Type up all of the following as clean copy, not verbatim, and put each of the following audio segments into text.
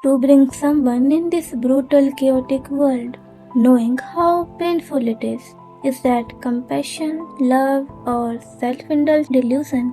to bring someone in this brutal, chaotic world, knowing how painful it is. Is that compassion, love, or self-indulged delusion?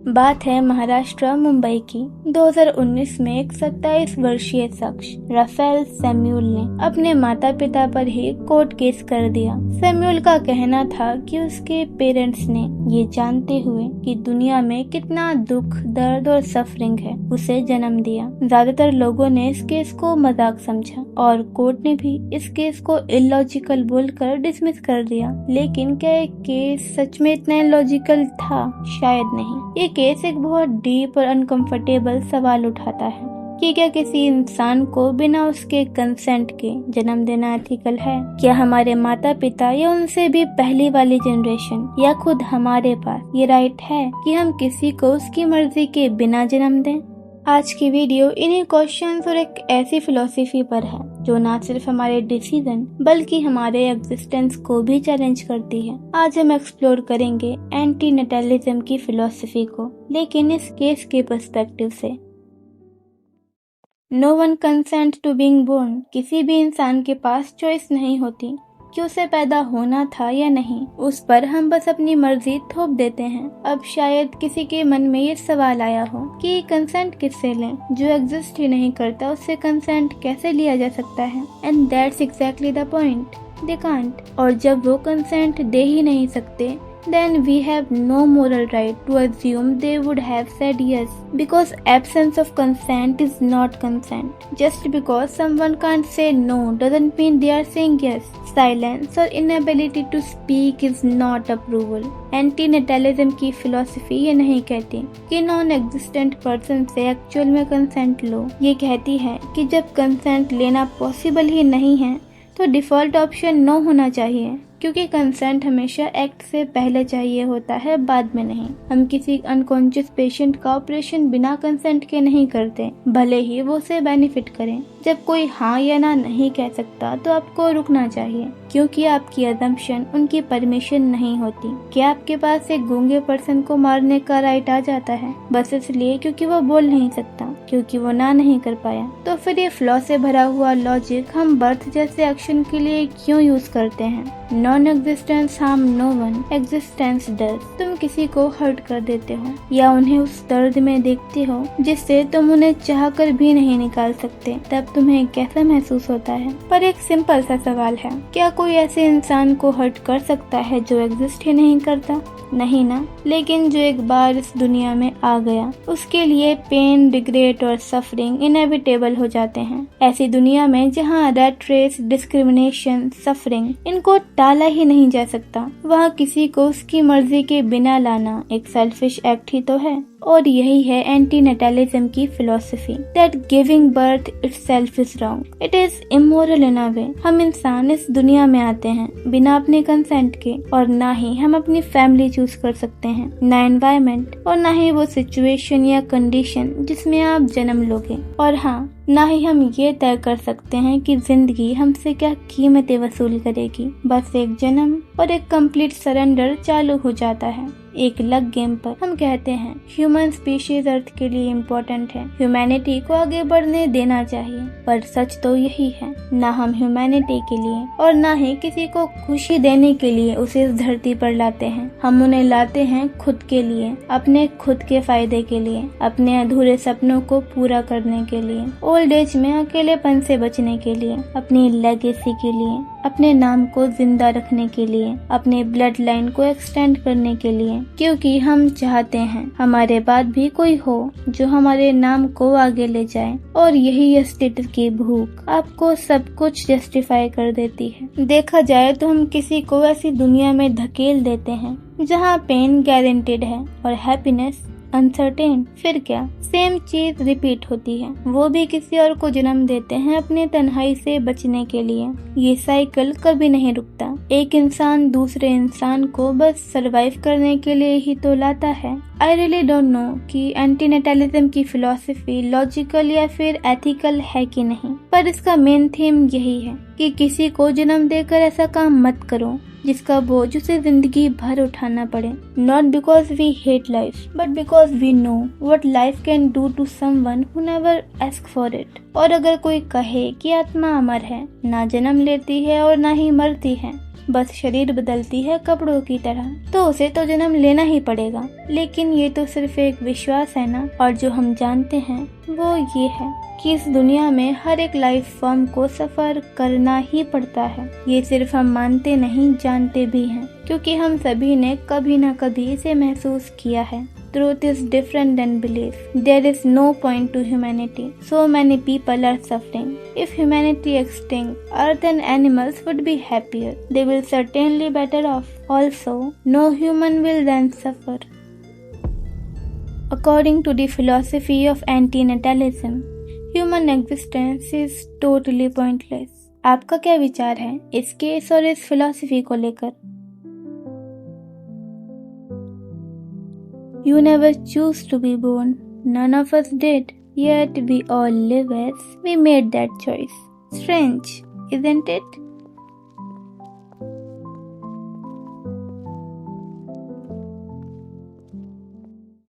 बात है महाराष्ट्र मुंबई की। 2019 में एक 27 वर्षीय शख्स राफेल सैमुअल ने अपने माता पिता पर ही कोर्ट केस कर दिया। सैमुअल का कहना था कि उसके पेरेंट्स ने ये जानते हुए कि दुनिया में कितना दुख, दर्द और सफरिंग है, उसे जन्म दिया। ज्यादातर लोगों ने इस केस को मजाक समझा और कोर्ट ने भी इस केस को इलॉजिकल बोलकर डिसमिस कर दिया। लेकिन क्या ये केस सच में इतना इलॉजिकल था? शायद नहीं। ये केस एक बहुत डीप और अनकंफर्टेबल सवाल उठाता है कि क्या किसी इंसान को बिना उसके कंसेंट के जन्म देना एथिकल है? क्या हमारे माता पिता या उनसे भी पहली वाली जनरेशन या खुद हमारे पास ये राइट है कि हम किसी को उसकी मर्जी के बिना जन्म दें? आज की वीडियो इन्हीं क्वेश्चंस और एक ऐसी फिलॉसफी पर है जो ना सिर्फ हमारे डिसीजन बल्कि हमारे एग्जिस्टेंस को भी चैलेंज करती है। आज हम एक्सप्लोर करेंगे एंटी नेटलिज्म की फिलॉसफी को, लेकिन इस केस के पर्सपेक्टिव से। No one consent to being born. किसी भी इंसान के पास चॉइस नहीं होती कि उसे पैदा होना था या नहीं, उस पर हम बस अपनी मर्जी थोप देते हैं। अब शायद किसी के मन में ये सवाल आया हो कि कंसेंट किससे लें? जो एग्जिस्ट ही नहीं करता उससे कंसेंट कैसे लिया जा सकता है? And that's exactly the point, they can't. और जब वो कंसेंट दे ही नहीं सकते, then we have no moral right to assume they would have said yes, because absence of consent is not consent. Just because someone can't say no doesn't mean they are saying yes. Silence or inability to speak is not approval. एंटी-नेटलिज्म की philosophy ये नहीं कहती कि non existent person से actual में consent लो। ये कहती है कि जब कंसेंट लेना पॉसिबल ही नहीं है तो डिफॉल्ट ऑप्शन नो होना चाहिए, क्योंकि कंसेंट हमेशा एक्ट से पहले चाहिए होता है, बाद में नहीं। हम किसी अनकॉन्शियस पेशेंट का ऑपरेशन बिना कंसेंट के नहीं करते, भले ही वो उसे बेनिफिट करें। जब कोई हाँ या ना नहीं कह सकता तो आपको रुकना चाहिए, क्योंकि आपकी अजम्पशन उनकी परमिशन नहीं होती। क्या आपके पास एक गूंगे पर्सन को मारने का राइट आ जाता है बस इसलिए क्योंकि वो बोल नहीं सकता, क्योंकि वो ना नहीं कर पाया? तो फिर ये फ्लॉ से भरा हुआ लॉजिक हम बर्थ जैसे एक्शन के लिए क्यों यूज करते हैं? Non existence harm no one, existence does. तुम किसी को हर्ट कर देते हो या उन्हें उस दर्द में देखते हो जिससे तुम उन्हें चाहकर भी नहीं निकाल सकते, तब तुम्हें कैसा महसूस होता है? पर एक सिंपल सा सवाल है, क्या कोई ऐसे इंसान को हर्ट कर सकता है जो एग्जिस्ट ही नहीं करता? नहीं ना। लेकिन जो एक बार इस दुनिया में आ गया उसके लिए पेन, रिग्रेट और सफरिंग इनएविटेबल हो जाते हैं। ऐसी दुनिया में जहाँ रैट रेस, डिस्क्रिमिनेशन, सफरिंग इनको टाला ही नहीं जा सकता, वहाँ किसी को उसकी मर्जी के बिना लाना एक सेल्फिश एक्ट ही तो है। और यही है एंटी नेटलिज्म की philosophy, that giving birth itself is wrong, it is immoral in a way. हम इंसान इस दुनिया में आते हैं बिना अपने कंसेंट के, और ना ही हम अपनी फैमिली चूज कर सकते हैं, ना एनवायरमेंट, और ना ही वो सिचुएशन या कंडीशन जिसमें आप जन्म लोगे, और हाँ, ना ही हम ये तय कर सकते हैं कि जिंदगी हमसे क्या कीमतें वसूल करेगी। बस एक जन्म और एक कंप्लीट सरेंडर चालू हो जाता है एक लग गेम पर। हम कहते हैं ह्यूमन स्पीशीज अर्थ के लिए इम्पोर्टेंट है, ह्यूमैनिटी को आगे बढ़ने देना चाहिए, पर सच तो यही है, ना हम ह्यूमैनिटी के लिए और ना ही किसी को खुशी देने के लिए उसे इस धरती पर लाते हैं। हम उन्हें लाते हैं खुद के लिए, अपने खुद के फायदे के लिए, अपने अधूरे सपनों को पूरा करने के लिए, ओल्ड एज में अकेलेपन से बचने के लिए, अपनी लेगेसी के लिए, अपने नाम को जिंदा रखने के लिए, अपने ब्लड लाइन को एक्सटेंड करने के लिए, क्योंकि हम चाहते हैं हमारे बाद भी कोई हो जो हमारे नाम को आगे ले जाए। और यही स्टेटस की भूख आपको सब कुछ जस्टिफाई कर देती है। देखा जाए तो हम किसी को ऐसी दुनिया में धकेल देते हैं जहाँ पेन गारंटेड है और हैप्पीनेस अनसर्टेन। फिर क्या? सेम चीज रिपीट होती है, वो भी किसी और को जन्म देते हैं अपने तन्हाई से बचने के लिए। ये साइकिल कभी नहीं रुकता। एक इंसान दूसरे इंसान को बस सरवाइव करने के लिए ही तो लाता है, आई रियली डोंट नो कि एंटीनेटलिज्म की फिलॉसफी लॉजिकल या फिर एथिकल है कि नहीं, पर इसका मेन थीम यही है कि किसी को जन्म देकर ऐसा काम मत करो जिसका बोझ उसे जिंदगी भर उठाना पड़े। Not because we hate life but because we know what life can do to someone who never ask for it. और अगर कोई कहे कि आत्मा अमर है, ना जन्म लेती है और ना ही मरती है, बस शरीर बदलती है कपड़ों की तरह, तो उसे तो जन्म लेना ही पड़ेगा। लेकिन ये तो सिर्फ एक विश्वास है ना, और जो हम जानते हैं वो ये है कि इस दुनिया में हर एक लाइफ फॉर्म को सफर करना ही पड़ता है। ये सिर्फ हम मानते नहीं, जानते भी हैं, क्योंकि हम सभी ने कभी ना कभी इसे महसूस किया है। Truth is different than belief. There is no point to humanity. So many people are suffering. If humanity extinct, Earth and animals would be happier. They will certainly better off. Also, no human will then suffer. According to the philosophy of antinatalism, human existence is totally pointless. आपका क्या विचार है इस case और इस philosophy को लेकर? You never choose to be born. None of us did. Yet we all live as we made that choice. Strange, isn't it?